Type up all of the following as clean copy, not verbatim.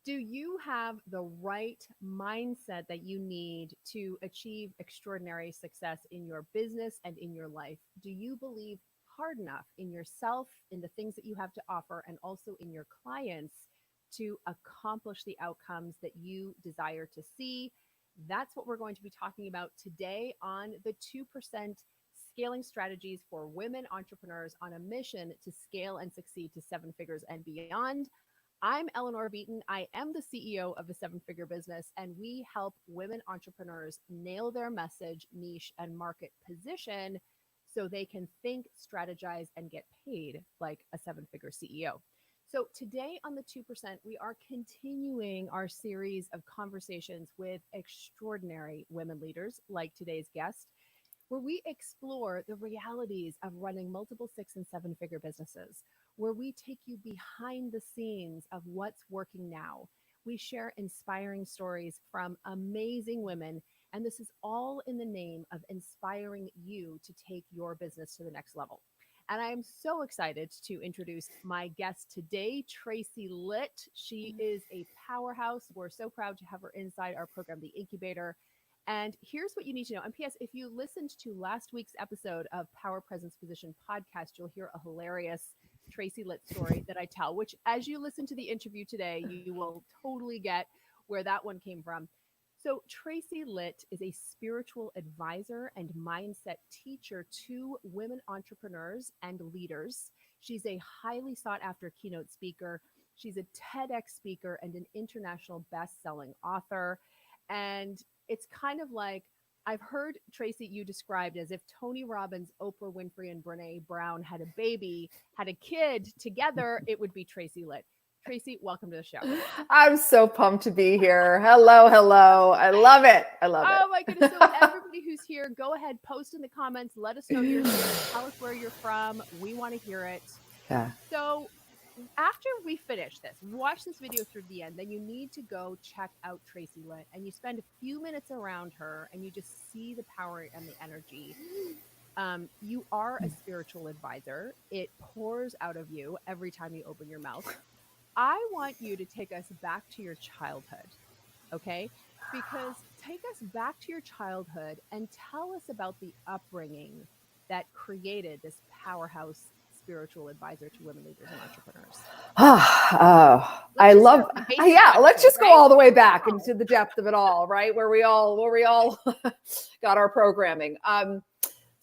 Do you have the right mindset that you need to achieve extraordinary success in your business and in your life? Do you believe hard enough in yourself, in the things that you have to offer, and also in your clients to accomplish the outcomes that you desire to see? That's what we're going to be talking about today on the 2% Scaling Strategies for Women Entrepreneurs on a Mission to Scale and Succeed to Seven Figures and Beyond. I'm Eleanor Beaton. I am the CEO of the Seven Figure Business, and we help women entrepreneurs nail their message, niche, and market position so they can think, strategize, and get paid like a seven figure CEO. So, today on the 2%, we are continuing our series of conversations with extraordinary women leaders like today's guest, where we explore the realities of running multiple six and seven figure businesses, where we take you behind the scenes of what's working now. We share inspiring stories from amazing women, and this is all in the name of inspiring you to take your business to the next level. And I am so excited to introduce my guest today, Tracy Litt. She is a powerhouse. We're so proud to have her inside our program, the Incubator. And here's what you need to know. And P.S., if you listened to last week's episode of Power Presence Position podcast, you'll hear a hilarious Tracy Litt story that I tell, which as you listen to the interview today, you will totally get where that one came from. So Tracy Litt is a spiritual advisor and mindset teacher to women entrepreneurs and leaders. She's a highly sought after keynote speaker. She's a TEDx speaker and an international best-selling author. And it's kind of like, I've heard, Tracy, you described as if Tony Robbins, Oprah Winfrey, and Brene Brown had a baby, had a kid together, it would be Tracy Litt. Tracy, welcome to the show. I'm so pumped to be here. Hello, hello. I love it. I love it. Oh my goodness. So everybody who's here, go ahead, post in the comments. Let us know you're here. Tell us where you're from. We want to hear it. Yeah. So after we finish this, watch this video through the end, then you need to go check out Tracy Litt, and you spend a few minutes around her and you just see the power and the energy. You are a spiritual advisor. It pours out of you every time you open your mouth. I want you to take us back to your childhood, okay? Because take us back to your childhood and tell us about the upbringing that created this powerhouse spiritual advisor to women leaders and entrepreneurs. I love, yeah, let's just right? go all the way back into the depth of it all, right? Where we all got our programming.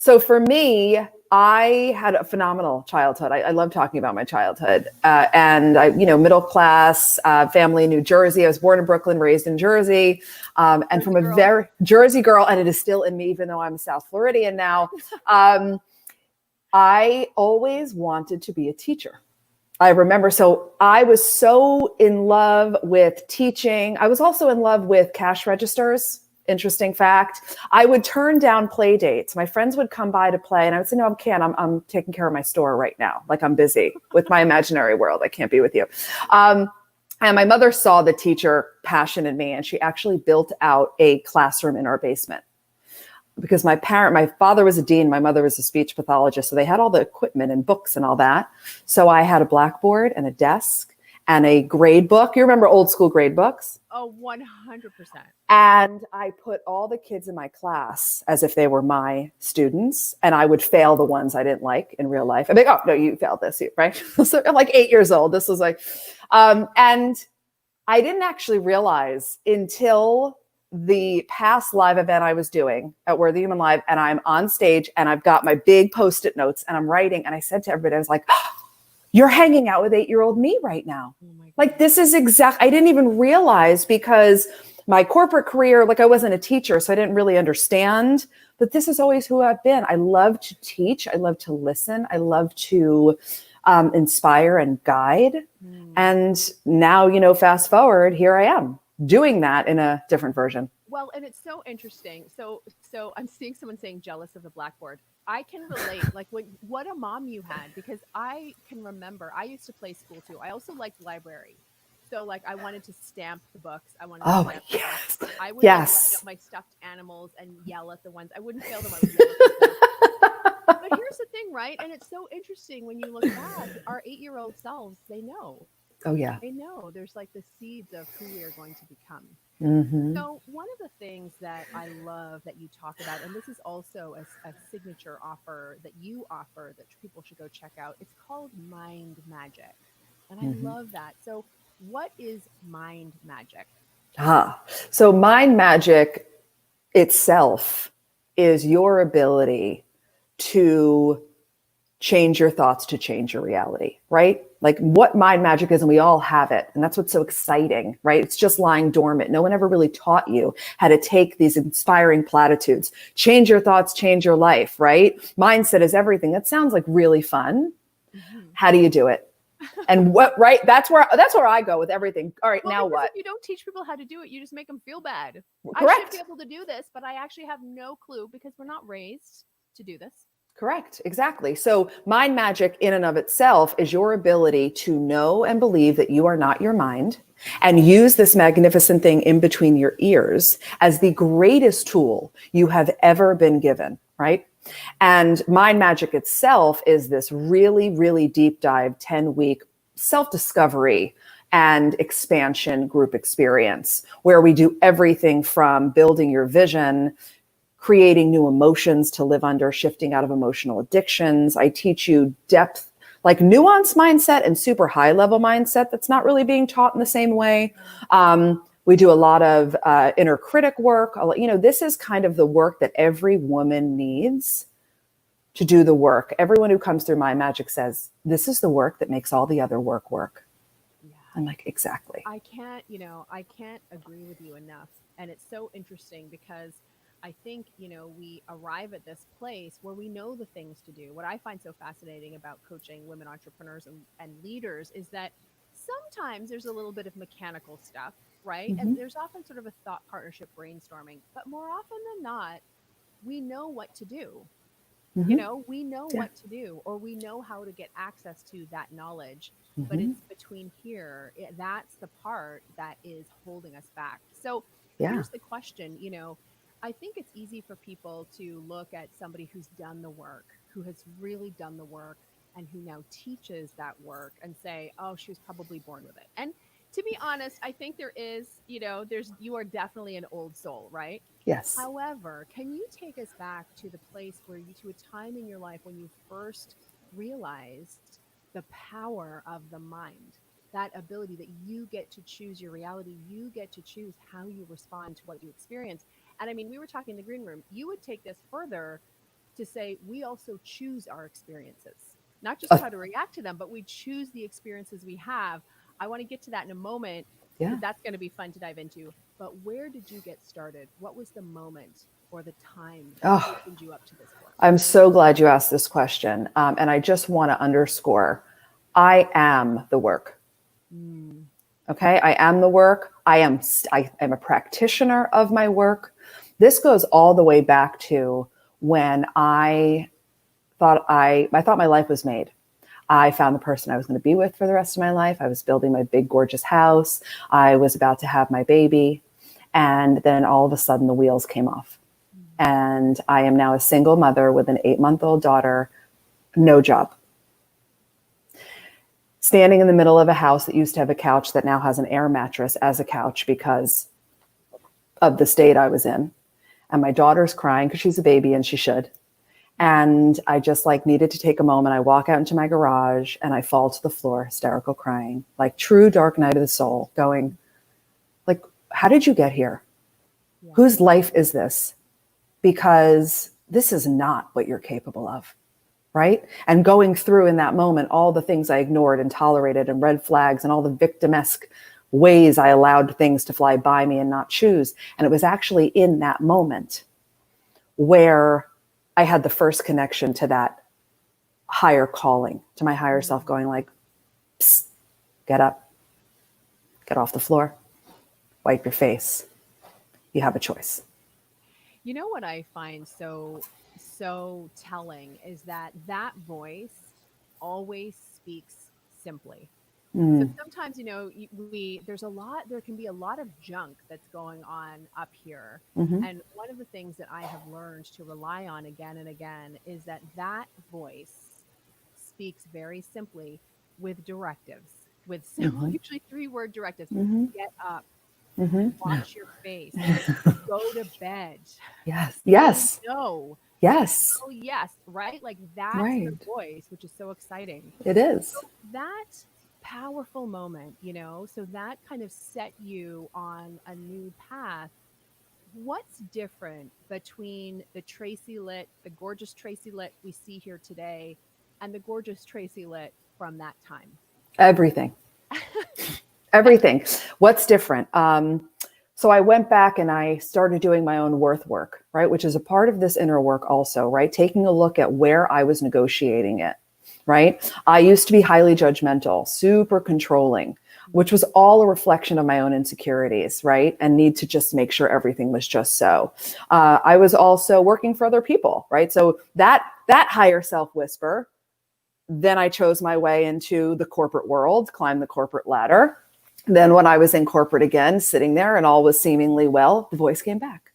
So for me, I had a phenomenal childhood. I love talking about my childhood. And I, middle class family in New Jersey. I was born in Brooklyn, raised in Jersey. And Jersey from a very Jersey girl, and it is still in me, even though I'm a South Floridian now. I always wanted to be a teacher. I remember, so I was so in love with teaching. I was also in love with cash registers. Interesting fact. I would turn down play dates. My friends would come by to play and I would say, no, I can't. I'm taking care of my store right now. Like I'm busy with my imaginary world. I can't be with you. And my mother saw the teacher passion in me, and she actually built out a classroom in our basement. Because my father was a dean, my mother was a speech pathologist. So they had all the equipment and books and all that. So I had a blackboard and a desk and a grade book. You remember old school grade books? Oh, 100%. And I put all the kids in my class as if they were my students, and I would fail the ones I didn't like in real life. I'd be like, oh, no, you failed this, right? So I'm like 8 years old. This was like, and I didn't actually realize until the past live event I was doing at Worthy Human Live, and I'm on stage and I've got my big Post-it notes and I'm writing, and I said to everybody, I was like, oh, you're hanging out with 8-year-old me right now. Oh, like, this is I didn't even realize, because my corporate career, like I wasn't a teacher, so I didn't really understand, but this is always who I've been. I love to teach. I love to listen. I love to inspire and guide. And now, fast forward, here I am doing that in a different version. Well, and it's so interesting. So I'm seeing someone saying jealous of the blackboard. I can relate, like what a mom you had, because I can remember I used to play school too. I also liked library. So like I wanted to stamp the books. I wanted to stamp the books. I would line up my stuffed animals and yell at the ones. I wouldn't fail them. I would yell at them. But here's the thing, right? And it's so interesting when you look back, our 8-year-old selves, they know. Oh, yeah. I know there's like the seeds of who we are going to become. Hmm. So, one of the things that I love that you talk about, and this is also a signature offer that you offer that people should go check out, it's called Mind Magic. And I Hmm. love that. So, what is mind magic? Ah, so mind magic itself is your ability to change your thoughts to change your reality, right? Like what mind magic is, and we all have it. And that's what's so exciting, right? It's just lying dormant. No one ever really taught you how to take these inspiring platitudes, change your thoughts, change your life, right? Mindset is everything. That sounds like really fun. Hmm. How do you do it? And what, right? That's where I go with everything. All right, Well, now because if what? you don't teach people how to do it, you just make them feel bad. I should be Correct. able to do this, but I actually have no clue because we're not raised to do this. Correct. Exactly. So, mind magic in and of itself is your ability to know and believe that you are not your mind and use this magnificent thing in between your ears as the greatest tool you have ever been given, right? And mind magic itself is this really, really deep dive 10-week self discovery and expansion group experience where we do everything from building your vision, creating new emotions to live under, shifting out of emotional addictions. I teach you depth, like nuanced mindset and super high level mindset that's not really being taught in the same way. We do a lot of inner critic work. This is kind of the work that every woman needs to do the work. Everyone who comes through Mind Magic says, this is the work that makes all the other work work. Yeah. I'm like, exactly. I can't agree with you enough. And it's so interesting because I think, we arrive at this place where we know the things to do. What I find so fascinating about coaching women entrepreneurs and leaders is that sometimes there's a little bit of mechanical stuff, right? And Mm-hmm. there's often sort of a thought partnership brainstorming, but more often than not, we know what to do. Mm-hmm. We know Yeah. what to do, or we know how to get access to that knowledge, but Mm-hmm. it's between here, that's the part that is holding us back. So Yeah. here's the question. I think it's easy for people to look at somebody who's done the work, who has really done the work, and who now teaches that work and say, oh, she was probably born with it. And to be honest, I think there is, you are definitely an old soul, right? Yes. However, can you take us back to the place where to a time in your life when you first realized the power of the mind, that ability that you get to choose your reality, you get to choose how you respond to what you experience. And I mean, we were talking in the green room, you would take this further to say we also choose our experiences, not just Uh, how to react to them, but we choose the experiences we have. I want to get to that in a moment yeah. because that's going to be fun to dive into. But where did you get started? What was the moment or the time that Oh, opened you up to this work? I'm so glad you asked this question. And I just want to underscore I am the work. Mm. Okay. I am the work. I am a practitioner of my work. This goes all the way back to when I thought my life was made. I found the person I was going to be with for the rest of my life. I was building my big, gorgeous house. I was about to have my baby. And then all of a sudden, the wheels came off. Mm. And I am now a single mother with an 8-month-old daughter, no job, standing in the middle of a house that used to have a couch that now has an air mattress as a couch because of the state I was in. And my daughter's crying because she's a baby and she should. And I just like needed to take a moment. I walk out into my garage and I fall to the floor, hysterical crying, like true dark night of the soul, going like, how did you get here? Yeah. Whose life is this? Because this is not what you're capable of. Right. And going through in that moment, all the things I ignored and tolerated and red flags and all the victimesque ways I allowed things to fly by me and not choose. And it was actually in that moment where I had the first connection to that higher calling, to my higher self Mm. going like, psst, get up, get off the floor, wipe your face. You have a choice. You know what I find so telling is that that voice always speaks simply. So Mm, sometimes, there can be a lot of junk that's going on up here. mm-hmm. And one of the things that I have learned to rely on again and again is that that voice speaks very simply with directives. with simple, usually 3-word directives. Mm-hmm. Get up, Mm-hmm. wash your face, go to bed. Yes. Say Yes. no. Yes. Oh, yes, right? Like that's the Right. voice, which is so exciting. It is. So that powerful moment, so that kind of set you on a new path. What's different between the Tracy Litt, the gorgeous Tracy Litt we see here today, and the gorgeous Tracy Litt from that time? Everything. Everything. What's different? So I went back and I started doing my own worth work, right? Which is a part of this inner work also, right? Taking a look at where I was negotiating it, right? I used to be highly judgmental, super controlling, which was all a reflection of my own insecurities, right? And need to just make sure everything was just so. I was also working for other people, right? So that higher self whisper. Then I chose my way into the corporate world, climbed the corporate ladder. Then when I was in corporate again, sitting there and all was seemingly well, the voice came back.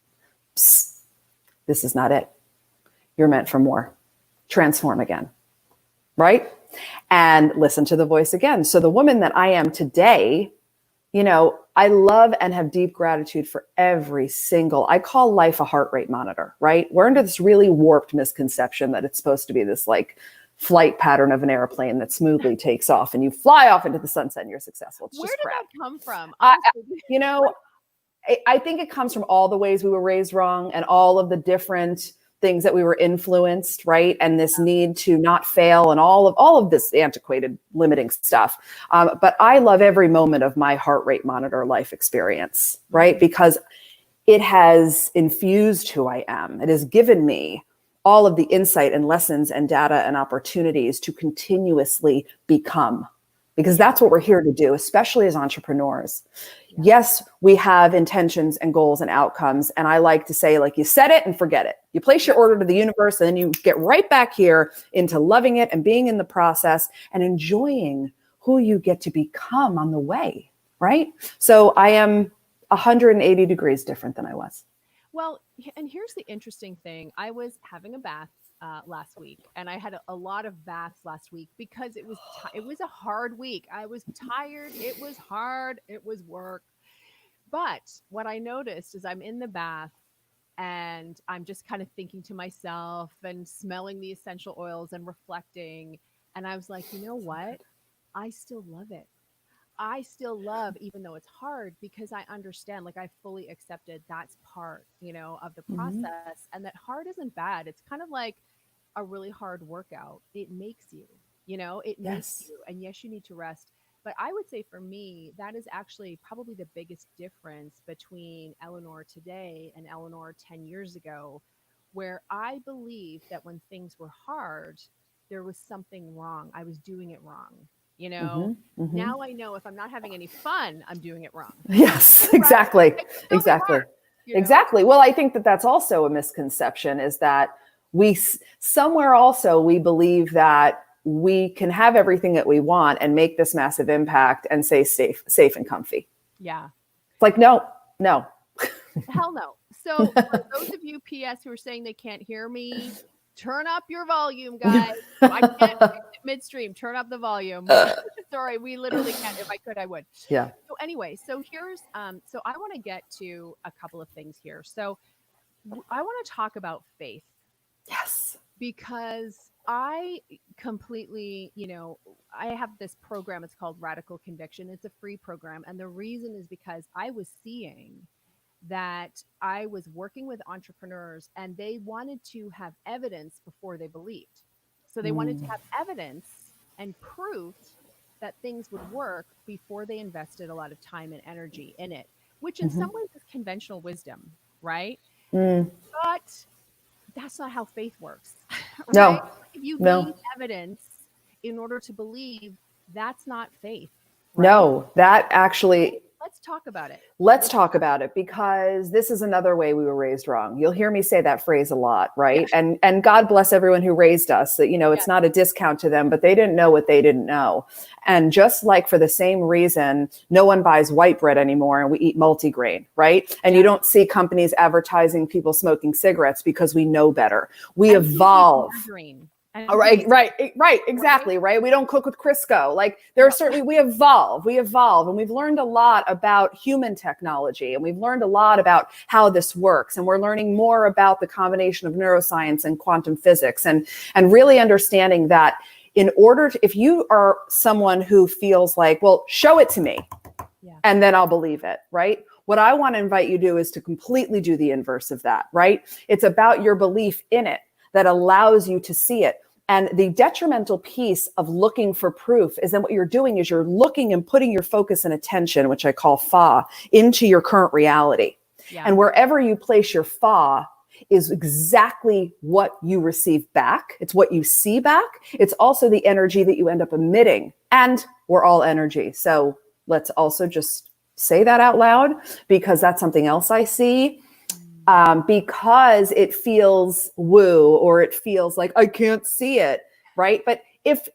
Psst, this is not it. You're meant for more. Transform again, right? And listen to the voice again. So the woman that I am today, I love and have deep gratitude for every single, I call life a heart rate monitor, right? We're under this really warped misconception that it's supposed to be this like flight pattern of an airplane that smoothly takes off and you fly off into the sunset and you're successful. It's Where just did crap. that come from? I think it comes from all the ways we were raised wrong and all of the different things that we were influenced, right? And this need to not fail and all of this antiquated limiting stuff. But I love every moment of my heart rate monitor life experience, right? Because it has infused who I am. It has given me all of the insight and lessons and data and opportunities to continuously become, because that's what we're here to do, especially as entrepreneurs. Yes, we have intentions and goals and outcomes. And I like to say, like, you set it and forget it. You place your order to the universe and then you get right back here into loving it and being in the process and enjoying who you get to become on the way, right? So I am 180 degrees different than I was. Well, and here's the interesting thing. I was having a bath last week, and I had a lot of baths last week because it was a hard week. I was tired. It was hard. It was work. But what I noticed is I'm in the bath and I'm just kind of thinking to myself and smelling the essential oils and reflecting. And I was like, you know what? I still love it. I still love, even though it's hard, because I understand, like I fully accepted that's part, of the process, and that hard isn't bad. It's kind of like a really hard workout. It makes you, it makes you, and yes, you need to rest. But I would say for me, that is actually probably the biggest difference between Eleanor today and Eleanor 10 years ago, where I believed that when things were hard, there was something wrong. I was doing it wrong. Now I know if I'm not having any fun, I'm doing it wrong. Yes, exactly. Exactly. Well, I think that that's also a misconception, is that somewhere also we believe that we can have everything that we want and make this massive impact and stay safe and comfy. Yeah. It's like, no. Hell no. So for those of you PS who are saying they can't hear me, turn up your volume, guys. I can't fix it midstream. Turn up the volume. Sorry, we literally can't. If I could, I would. Yeah. So anyway, so here's so I want to get to a couple of things here. So I want to talk about faith. Yes. Because I completely, I have this program. It's called Radical Conviction. It's a free program. And the reason is because I was seeing that I was working with entrepreneurs and they wanted to have evidence before they believed. So they wanted to have evidence and proof that things would work before they invested a lot of time and energy in it, which in some ways is conventional wisdom, right? But that's not how faith works. Right? No. If you need evidence in order to believe, that's not faith. Right? No, that actually... Let's talk about it. Let's talk about it, because this is another way we were raised wrong. You'll hear me say that phrase a lot, right? Yeah. And God bless everyone who raised us. That, it's not a discount to them, but they didn't know what they didn't know. And just like for the same reason, no one buys white bread anymore and we eat multigrain, right? And you don't see companies advertising people smoking cigarettes because we know better. We evolve. And Oh, right, exactly, right? We don't cook with Crisco. Like there are certainly, we evolve, and we've learned a lot about human technology, and we've learned a lot about how this works, and we're learning more about the combination of neuroscience and quantum physics, and really understanding that in order to, if you are someone who feels like, well, show it to me, and then I'll believe it, right? What I want to invite you to do is to completely do the inverse of that, right? It's about your belief in it that allows you to see it. And the detrimental piece of looking for proof is then what you're doing is you're looking and putting your focus and attention, which I call fa, into your current reality. Yeah. And wherever you place your fa is exactly what you receive back. It's what you see back. It's also the energy that you end up emitting. And we're all energy. So let's also just say that out loud, because that's something else I see. Because it feels woo, or it feels like I can't see it, right? But if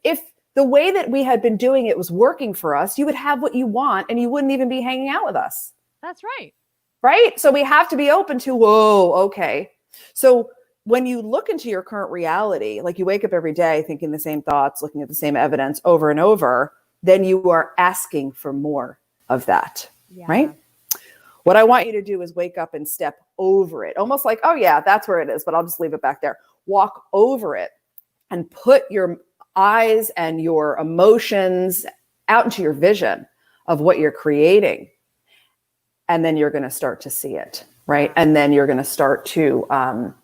the way that we had been doing it was working for us, you would have what you want and you wouldn't even be hanging out with us. That's right. Right? So we have to be open to, whoa, okay. So when you look into your current reality, like you wake up every day thinking the same thoughts, looking at the same evidence over and over, then you are asking for more of that, right? What I want you to do is wake up and step over it. Almost like, oh yeah, that's where it is, but I'll just leave it back there. Walk over it and put your eyes and your emotions out into your vision of what you're creating. And then you're going to start to see it, right? And then you're going to start to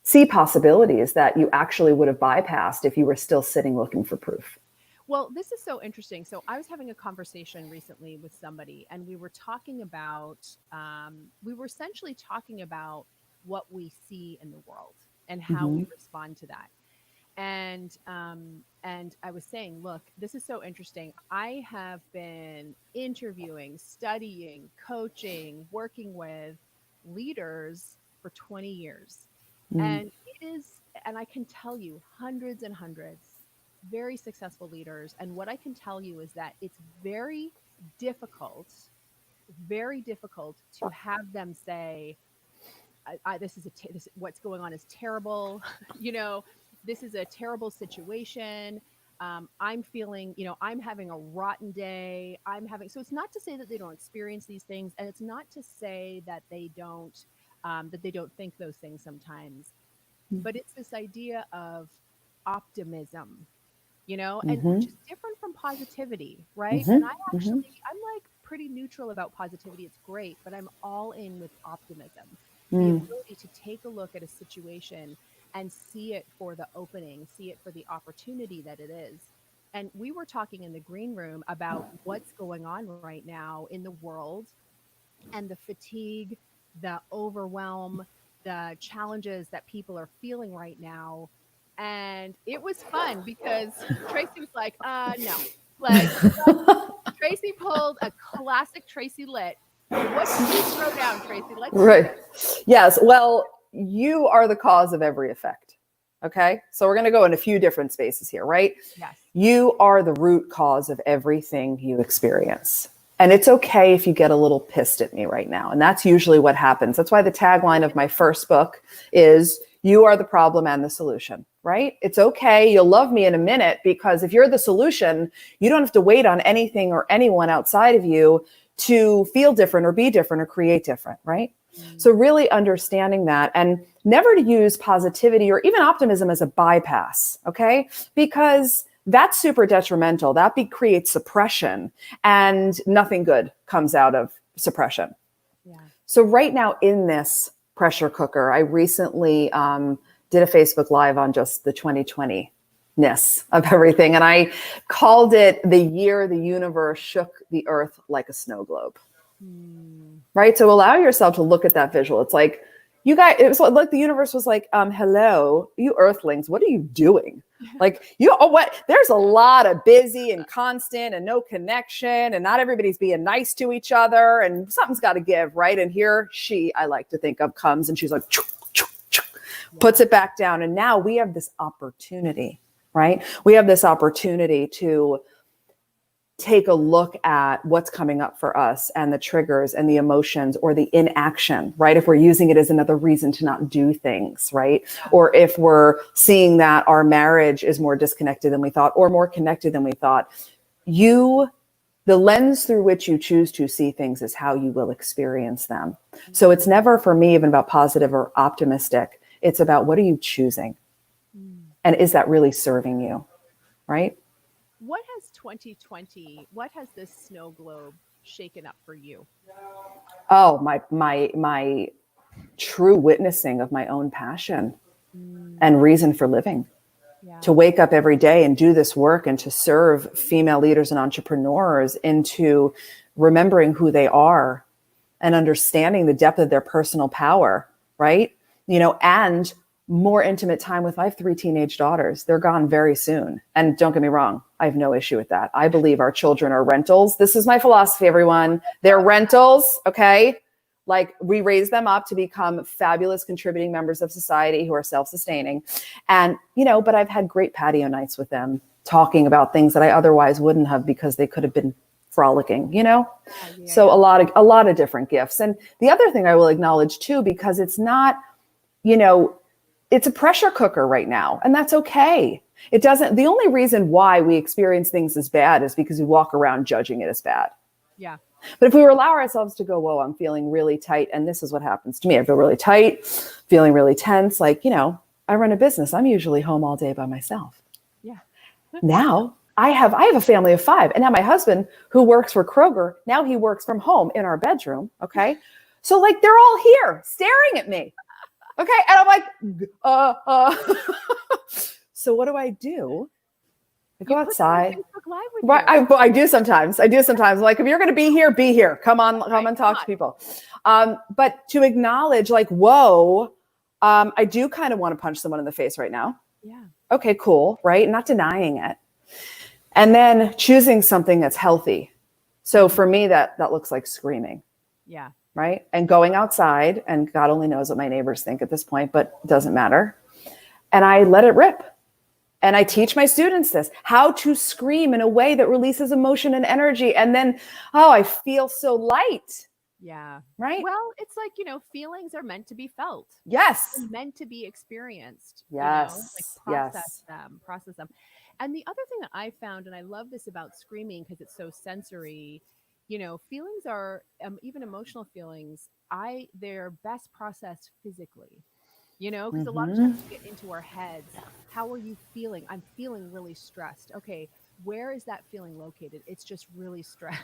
see possibilities that you actually would have bypassed if you were still sitting looking for proof. Well, this is so interesting. So I was having a conversation recently with somebody, and we were talking about, we were essentially talking about what we see in the world and how we respond to that. And I was saying, look, this is so interesting. I have been interviewing, studying, coaching, working with leaders for 20 years. And it is, and I can tell you hundreds and hundreds very successful leaders. And what I can tell you is that it's very difficult to have them say, this what's going on is terrible. This is a terrible situation. I'm feeling, I'm having a rotten day. So it's not to say that they don't experience these things. And it's not to say that they don't think those things sometimes, but it's this idea of optimism, and which is different from positivity, right? And I'm like pretty neutral about positivity. It's great, but I'm all in with optimism. The ability to take a look at a situation and see it for the opening, see it for the opportunity that it is. And we were talking in the green room about what's going on right now in the world and the fatigue, the overwhelm, the challenges that people are feeling right now. And it was fun because Tracy was like, no. Like, Tracy pulled a classic Tracy Litt. What did you throw down, Tracy? Let's right. Yes. Well, you are the cause of every effect. Okay. So we're going to go in a few different spaces here, right? Yes. You are the root cause of everything you experience. And it's okay if you get a little pissed at me right now. And that's usually what happens. That's why the tagline of my first book is, you are the problem and the solution, right? It's okay. You'll love me in a minute, because if you're the solution, you don't have to wait on anything or anyone outside of you to feel different or be different or create different, right? So really understanding that, and never to use positivity or even optimism as a bypass, okay? Because that's super detrimental. That creates suppression, and nothing good comes out of suppression. Yeah. So right now in this pressure cooker, I recently did a Facebook Live on just the 2020-ness of everything. And I called it the year the universe shook the earth like a snow globe. Right? So allow yourself to look at that visual. It's like, you guys, it was like the universe was like, hello, you earthlings, what are you doing? Like, there's a lot of busy and constant and no connection, and not everybody's being nice to each other, and something's got to give, right? And here I like to think of, comes, and she's like, choo, choo, choo, puts it back down. And now we have this opportunity, right? We have this opportunity to take a look at what's coming up for us and the triggers and the emotions or the inaction, right? If we're using it as another reason to not do things, right? Or if we're seeing that our marriage is more disconnected than we thought or more connected than we thought, the lens through which you choose to see things is how you will experience them. So it's never for me even about positive or optimistic. It's about what are you choosing? And is that really serving you, right? What has 2020, what has this snow globe shaken up for you? Oh, my true witnessing of my own passion and reason for living. Yeah. To wake up every day and do this work and to serve female leaders and entrepreneurs into remembering who they are and understanding the depth of their personal power, right? And more intimate time with, I have 3 teenage daughters. They're gone very soon. And don't get me wrong, I have no issue with that. I believe our children are rentals. This is my philosophy, everyone. They're rentals, okay? Like, we raise them up to become fabulous contributing members of society who are self-sustaining. And, but I've had great patio nights with them, talking about things that I otherwise wouldn't have because they could have been frolicking, So a lot of different gifts. And the other thing I will acknowledge too, because it's not, it's a pressure cooker right now, and that's okay. The only reason why we experience things as bad is because we walk around judging it as bad. Yeah. But if we allow ourselves to go, whoa, I'm feeling really tight. And this is what happens to me. I feel really tight, feeling really tense. Like, I run a business. I'm usually home all day by myself. Yeah. Now I have a family of 5. And now my husband, who works for Kroger, now he works from home in our bedroom. Okay. So like, they're all here staring at me. Okay. And I'm like, So what do? I go outside. Right, I do sometimes. Like, if you're going to be here, be here. Come on and talk to people. But to acknowledge, like, whoa, I do kind of want to punch someone in the face right now. Yeah. Okay, cool. Right. Not denying it. And then choosing something that's healthy. So for me, that looks like screaming. Yeah. Right. And going outside, and God only knows what my neighbors think at this point, but it doesn't matter. And I let it rip. And I teach my students this, how to scream in a way that releases emotion and energy. And then, I feel so light. Yeah. Right. Well, it's like, feelings are meant to be felt. Yes. They're meant to be experienced. Yes. Process them. And the other thing that I found, and I love this about screaming because it's so sensory, feelings are, even emotional feelings, they're best processed physically. Because a lot of times we get into our heads. How are you feeling? I'm feeling really stressed. Okay, where is that feeling located? It's just really stressed.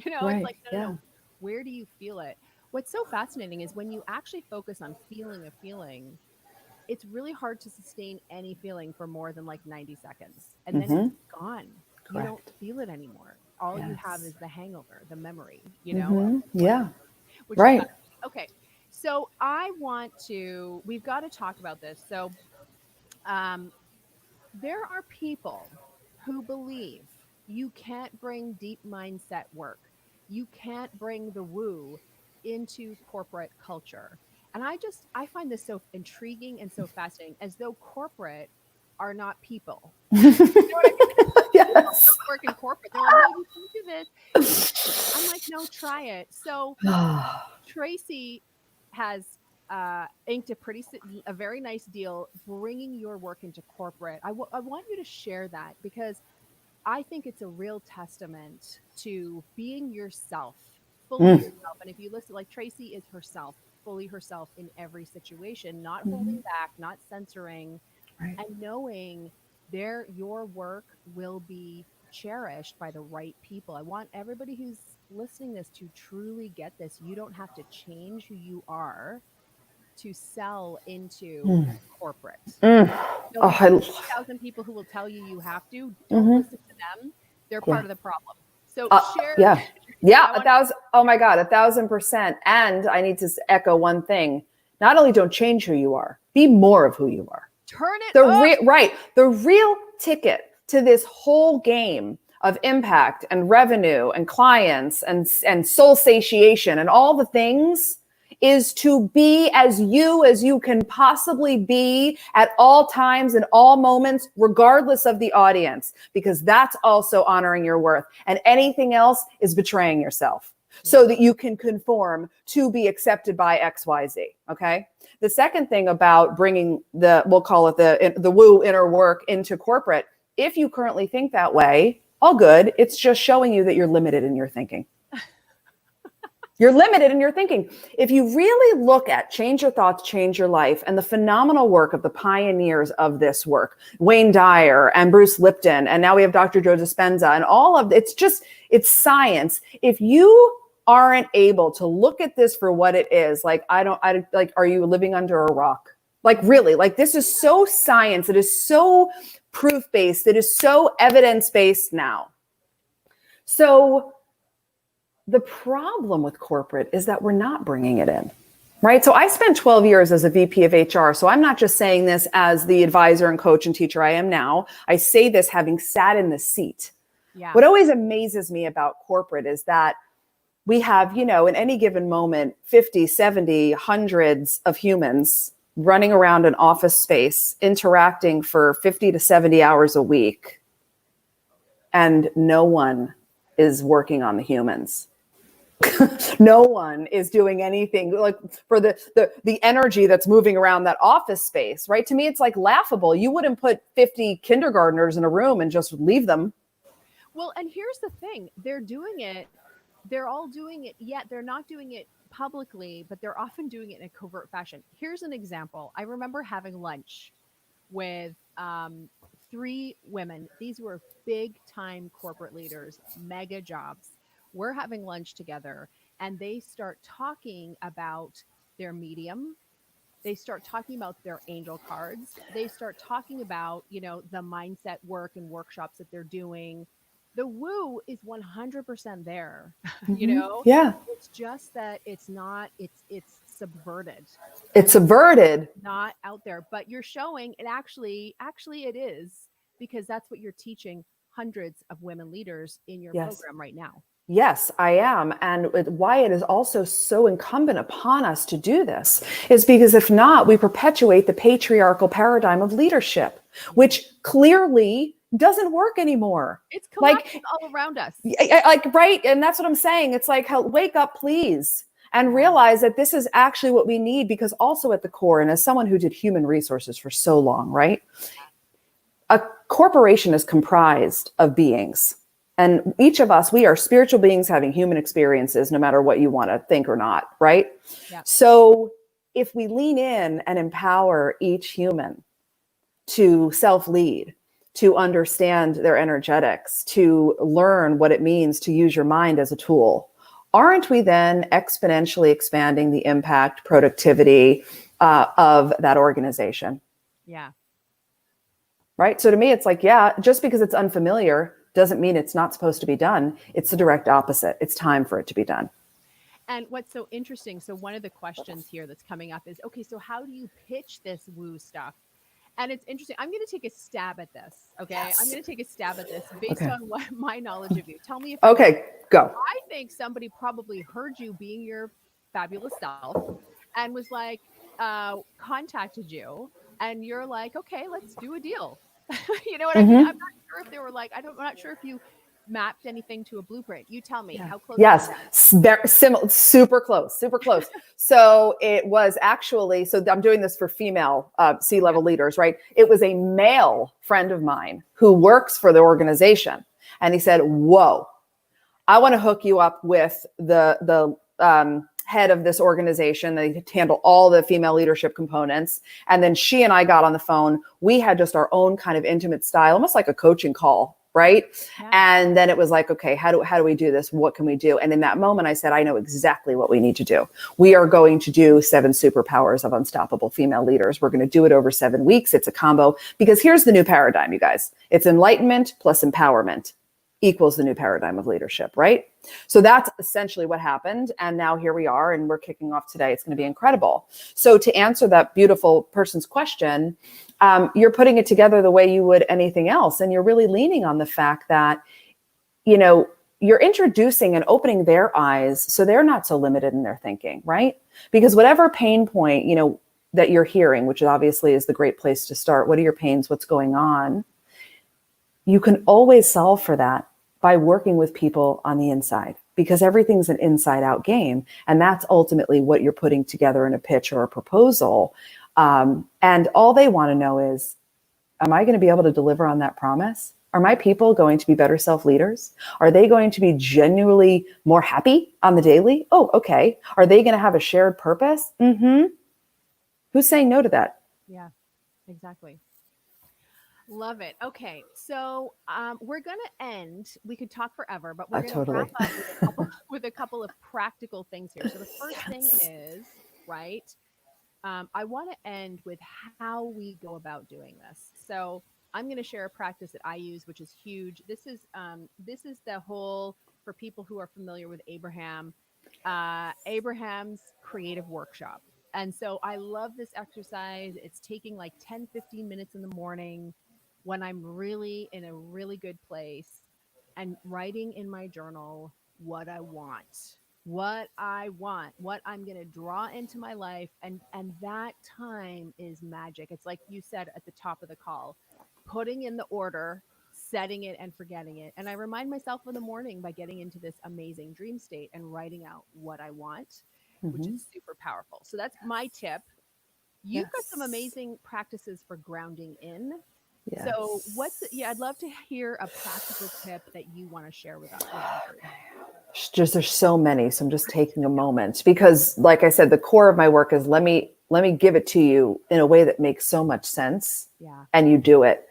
Right. It's like, no. Where do you feel it? What's so fascinating is when you actually focus on feeling a feeling, it's really hard to sustain any feeling for more than like 90 seconds. And then it's gone. Correct. You don't feel it anymore. All you have is the hangover, the memory, Yeah. Which right. Okay. So we've got to talk about this. So there are people who believe you can't bring deep mindset work. You can't bring the woo into corporate culture. And I find this so intriguing and so fascinating, as though corporate are not people. You know what I mean? Yes. Don't work in corporate. They're like, no, you can't do this. I'm like, no, try it. So Tracy has inked a very nice deal, bringing your work into corporate. I want you to share that, because I think it's a real testament to being yourself, fully yourself. And if you listen, like, Tracy is herself, fully herself in every situation, not holding back, not censoring, right. And knowing your work will be cherished by the right people. I want everybody who's listening this to truly get this. You don't have to change who you are to sell into corporate. 1,000 people who will tell you have to. Don't listen to them. They're part of the problem. So share. Yeah. 1,000. Oh my God, 1,000%. And I need to echo one thing. Not only don't change who you are, be more of who you are. Turn it up. The real ticket to this whole game of impact and revenue and clients and soul satiation and all the things is to be as you can possibly be at all times and all moments, regardless of the audience, because that's also honoring your worth. And anything else is betraying yourself so that you can conform to be accepted by XYZ. Okay. The second thing about bringing we'll call it the woo inner work into corporate, if you currently think that way, all good. It's just showing you that you're limited in your thinking. You're limited in your thinking. If you really look at Change Your Thoughts, Change Your Life, and the phenomenal work of the pioneers of this work, Wayne Dyer and Bruce Lipton, and now we have Dr. Joe Dispenza, and all of it's science. If you aren't able to look at this for what it is, are you living under a rock? Like, really, like, this is so science. It is so proof-based. It is so evidence-based now. So the problem with corporate is that we're not bringing it in, right? So I spent 12 years as a VP of HR. So I'm not just saying this as the advisor and coach and teacher I am now. I say this having sat in the seat. Yeah. What always amazes me about corporate is that we have, in any given moment, 50, 70, hundreds of humans running around an office space, interacting for 50 to 70 hours a week. And no one is working on the humans. No one is doing anything like for the energy that's moving around that office space, right? To me, it's like laughable. You wouldn't put 50 kindergartners in a room and just leave them. Well, and here's the thing. They're doing it. They're all doing it, yet they're not doing it publicly, but they're often doing it in a covert fashion. Here's an example. I remember having lunch with 3 women. These were big time corporate leaders, mega jobs. We're having lunch together and they start talking about their medium. They start talking about their angel cards. They start talking about, the mindset work and workshops that they're doing. The woo is 100% there, Yeah. It's just that it's not, it's subverted. It's subverted. Not out there, but you're showing it actually it is, because that's what you're teaching hundreds of women leaders in your program right now. Yes, I am. And why it is also so incumbent upon us to do this is because if not, we perpetuate the patriarchal paradigm of leadership, which clearly doesn't work anymore. It's collapsing all around us. Right. And that's what I'm saying. It's like, wake up, please, and realize that this is actually what we need, because also at the core, and as someone who did human resources for so long, right? A corporation is comprised of beings. And each of us, we are spiritual beings having human experiences, no matter what you want to think or not, right? Yeah. So if we lean in and empower each human to self-lead, to understand their energetics, to learn what it means to use your mind as a tool, aren't we then exponentially expanding the impact, productivity of that organization? Yeah. Right? So to me, it's like, just because it's unfamiliar doesn't mean it's not supposed to be done. It's the direct opposite. It's time for it to be done. And what's so interesting, so one of the questions here that's coming up is, okay, so how do you pitch this woo stuff? And it's interesting. I'm going to take a stab at this. Okay. Yes. I'm going to take a stab at this based on what my knowledge of you. Tell me if go. I think somebody probably heard you being your fabulous self and was like, contacted you, and you're like, okay, let's do a deal. You know what I mean? I'm not sure if they were like, I'm not sure if you mapped anything to a blueprint. You tell me how close. Yes, super close. So it was actually, so I'm doing this for female C-level leaders, right? It was a male friend of mine who works for the organization. And he said, whoa, I want to hook you up with the head of this organization. They handle all the female leadership components. And then she and I got on the phone. We had just our own kind of intimate style, almost like a coaching call. Right. Yeah. And then it was like, okay, how do we do this? What can we do? And in that moment, I said, I know exactly what we need to do. We are going to do 7 superpowers of unstoppable female leaders. We're going to do it over 7 weeks. It's a combo, because here's the new paradigm, you guys. It's enlightenment plus empowerment equals the new paradigm of leadership, right? So that's essentially what happened. And now here we are, and we're kicking off today. It's going to be incredible. So to answer that beautiful person's question, you're putting it together the way you would anything else. And you're really leaning on the fact that, you're introducing and opening their eyes so they're not so limited in their thinking, right? Because whatever pain point, you know, that you're hearing, which obviously is the great place to start. What are your pains? What's going on? You can always solve for that by working with people on the inside, because everything's an inside out game. And that's ultimately what you're putting together in a pitch or a proposal. And all they want to know is, am I going to be able to deliver on that promise? Are my people going to be better self-leaders? Are they going to be genuinely more happy on the daily? Oh, okay. Are they going to have a shared purpose? Mm-hmm. Who's saying no to that? Yeah, exactly. Love it. Okay, so we're going to end. We could talk forever, but we're going to Totally. wrap up with a couple of practical things here. So the first thing is, right, I want to end with how we go about doing this. So I'm going to share a practice that I use, which is huge. This is the whole, for people who are familiar with Abraham's creative workshop. And so I love this exercise. It's taking like 10, 15 minutes in the morning when I'm really in a really good place, and writing in my journal what I want, what I'm going to draw into my life. And that time is magic. It's like you said at the top of the call, putting in the order, setting it and forgetting it. And I remind myself in the morning by getting into this amazing dream state and writing out what I want, which is super powerful. So that's my tip. You've got some amazing practices for grounding in. Yes. So I'd love to hear a practical tip that you want to share with us. There's so many. So I'm just taking a moment because, like I said, the core of my work is let me give it to you in a way that makes so much sense. Yeah. And you do it.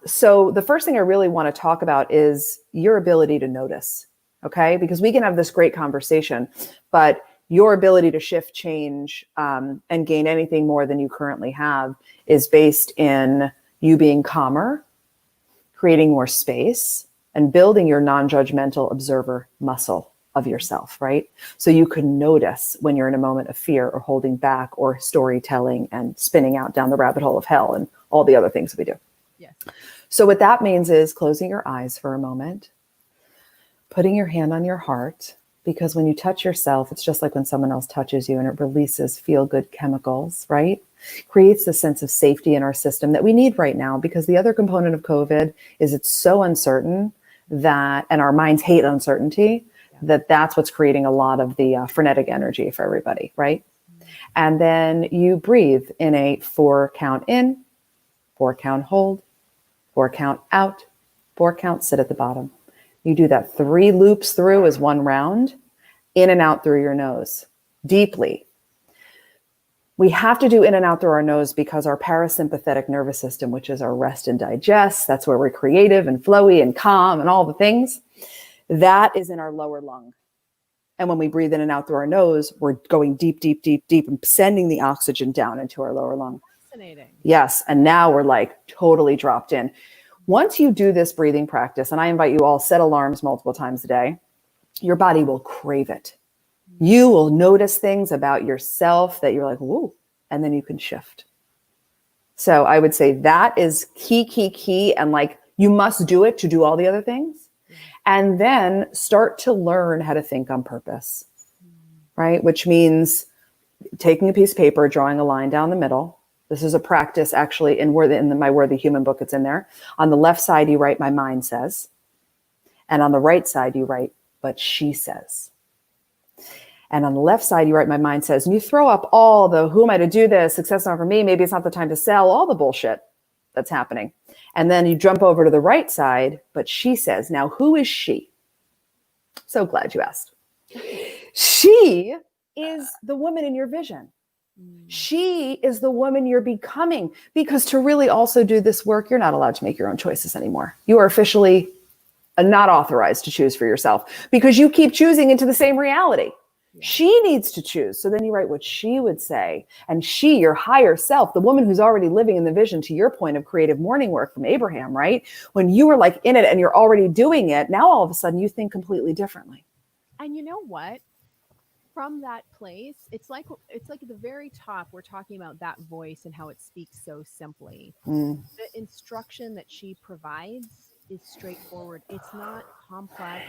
So the first thing I really want to talk about is your ability to notice. Okay. Because we can have this great conversation, but your ability to shift, change, and gain anything more than you currently have is based in you being calmer, creating more space, and building your non-judgmental observer muscle of yourself, right? So you can notice when you're in a moment of fear or holding back or storytelling and spinning out down the rabbit hole of hell and all the other things that we do. Yes. So what that means is closing your eyes for a moment, putting your hand on your heart, because when you touch yourself, it's just like when someone else touches you and it releases feel-good chemicals, right? Creates the sense of safety in our system that we need right now, because the other component of COVID is it's so uncertain that, and our minds hate uncertainty, that's what's creating a lot of the frenetic energy for everybody, right? And then you breathe in a 4 count in, 4 count hold, 4 count out, 4 count sit at the bottom. You do that 3 loops through as 1 round, in and out through your nose, deeply. We have to do in and out through our nose because our parasympathetic nervous system, which is our rest and digest, that's where we're creative and flowy and calm and all the things, that is in our lower lung. And when we breathe in and out through our nose, we're going deep, deep, deep, deep and sending the oxygen down into our lower lung. Fascinating. Yes. And now we're like totally dropped in. Once you do this breathing practice, and I invite you all, set alarms multiple times a day, your body will crave it. You will notice things about yourself that you're like, whoa, and then you can shift. So I would say that is key. And like, you must do it to do all the other things. And then start to learn how to think on purpose, right? Which means taking a piece of paper, drawing a line down the middle. This is a practice actually in my Worthy Human book, it's in there. On the left side, you write, my mind says. And on the right side, you write, but she says. And on the left side, you write, my mind says, and you throw up all the, who am I to do this? Success not for me. Maybe it's not the time to sell, all the bullshit that's happening. And then you jump over to the right side, but she says, now who is she? So glad you asked. She is the woman in your vision. She is the woman you're becoming, because to really also do this work, you're not allowed to make your own choices anymore. You are officially not authorized to choose for yourself because you keep choosing into the same reality. She needs to choose. So then you write what she would say. And she, your higher self, the woman who's already living in the vision, to your point of creative morning work from Abraham, right? When you were like in it and you're already doing it, now all of a sudden you think completely differently. And you know what? From that place, it's like at the very top, we're talking about that voice and how it speaks so simply. The instruction that she provides is straightforward. It's not complex.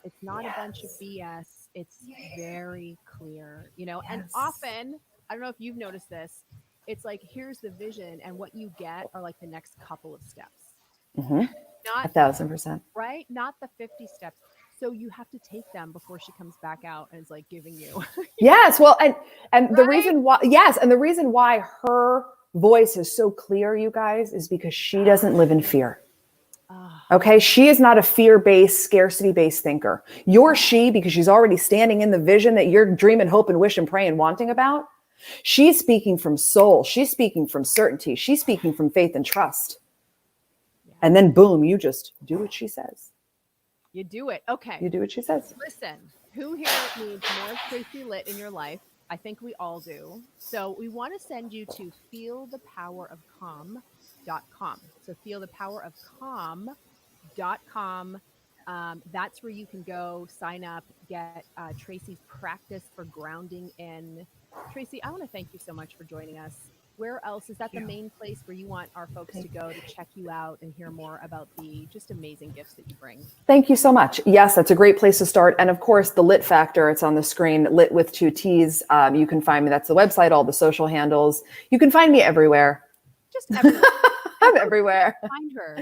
It's not a bunch of BS. It's very clear, and often, I don't know if you've noticed this, it's like, here's the vision, and what you get are like the next couple of steps. Mm-hmm. Not 1,000%. right, not the 50 steps. So you have to take them before she comes back out and is like giving you. Yes. Well, and Right? the reason why, yes. And the reason why her voice is so clear, you guys, is because she doesn't live in fear. Okay. She is not a fear-based, scarcity-based thinker. You're she, because she's already standing in the vision that you're dreaming, hope, and wish and pray and wanting about. She's speaking from soul. She's speaking from certainty. She's speaking from faith and trust. Yeah. And then boom, you just do what she says. You do it. Okay. You do what she says. Listen, who here needs more Tracy Litt in your life? I think we all do. So we want to send you to feelthepowerofcalm.com. So feelthepowerofcalm.com. That's where you can go, sign up, get Tracy's practice for grounding in. Tracy, I want to thank you so much for joining us. Where else is that the main place where you want our folks to go to check you out and hear more about the just amazing gifts that you bring? Thank you so much. Yes, that's a great place to start. And of course, the Lit Factor, it's on the screen, Lit with 2 T's. You can find me. That's the website, all the social handles. You can find me everywhere. Just everywhere. I'm everywhere.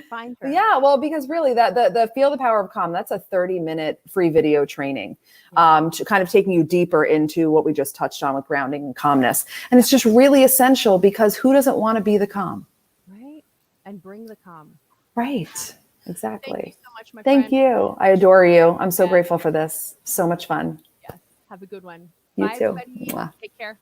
Find her. Yeah, well, because really the Feel the Power of Calm, that's a 30-minute free video training, to kind of taking you deeper into what we just touched on with grounding and calmness. And it's just really essential, because who doesn't want to be the calm? Right. And bring the calm. Right. Exactly. Thank you so much, my friend. Thank you. I adore you. I'm so grateful for this. So much fun. Yes. Have a good one. You Bye, too. everybody. Mwah. Take care.